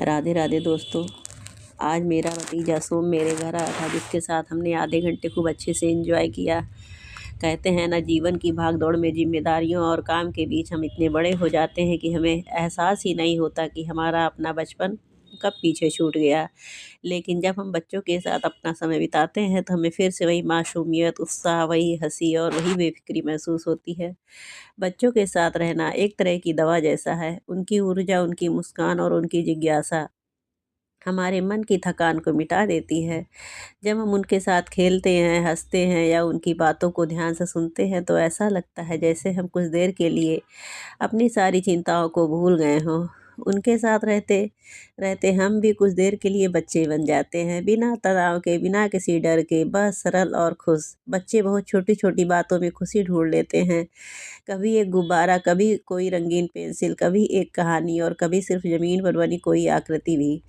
राधे राधे दोस्तों। आज मेरा भतीजा सोम मेरे घर आया था, जिसके साथ हमने आधे घंटे खूब अच्छे से एंजॉय किया। कहते हैं ना, जीवन की भाग दौड़ में जिम्मेदारियों और काम के बीच हम इतने बड़े हो जाते हैं कि हमें एहसास ही नहीं होता कि हमारा अपना बचपन कब पीछे छूट गया। लेकिन जब हम बच्चों के साथ अपना समय बिताते हैं तो हमें फिर से वही मासूमियत, उत्साह, वही हंसी और वही बेफिक्री महसूस होती है। बच्चों के साथ रहना एक तरह की दवा जैसा है। उनकी ऊर्जा, उनकी मुस्कान और उनकी जिज्ञासा हमारे मन की थकान को मिटा देती है। जब हम उनके साथ खेलते हैं, हंसते हैं या उनकी बातों को ध्यान से सुनते हैं तो ऐसा लगता है जैसे हम कुछ देर के लिए अपनी सारी चिंताओं को भूल गए हों। उनके साथ रहते रहते हम भी कुछ देर के लिए बच्चे बन जाते हैं, बिना तनाव के, बिना किसी डर के, बस सरल और खुश। बच्चे बहुत छोटी छोटी बातों में खुशी ढूंढ लेते हैं। कभी एक गुब्बारा, कभी कोई रंगीन पेंसिल, कभी एक कहानी और कभी सिर्फ ज़मीन पर बनी कोई आकृति भी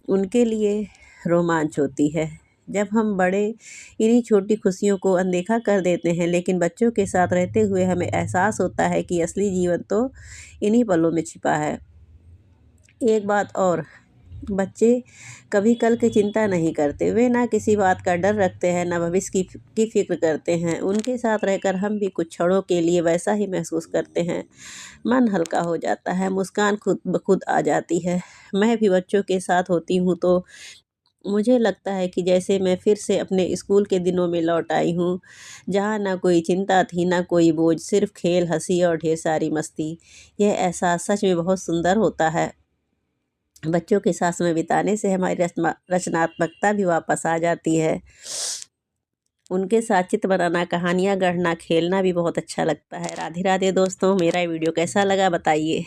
उनके लिए रोमांच होती है। जब हम बड़े इन्हीं छोटी खुशियों को अनदेखा कर देते हैं, लेकिन बच्चों के साथ रहते हुए हमें एहसास होता है कि असली जीवन तो इन्हीं पलों में छिपा है। एक बात और, बच्चे कभी कल की चिंता नहीं करते। वे ना किसी बात का डर रखते हैं, ना भविष्य की फिक्र करते हैं। उनके साथ रहकर हम भी कुछ क्षणों के लिए वैसा ही महसूस करते हैं। मन हल्का हो जाता है, मुस्कान खुद ब खुद आ जाती है। मैं भी बच्चों के साथ होती हूँ तो मुझे लगता है कि जैसे मैं फिर से अपने स्कूल के दिनों में लौट आई हूँ, जहाँ ना कोई चिंता थी, ना कोई बोझ, सिर्फ खेल, हंसी और ढेर सारी मस्ती। यह एहसास सच में बहुत सुंदर होता है। बच्चों के साथ समय बिताने से हमारी रचनात्मकता भी वापस आ जाती है। उनके साथ चित्र बनाना, कहानियाँ गढ़ना, खेलना भी बहुत अच्छा लगता है। राधे राधे दोस्तों, मेरा वीडियो कैसा लगा बताइए।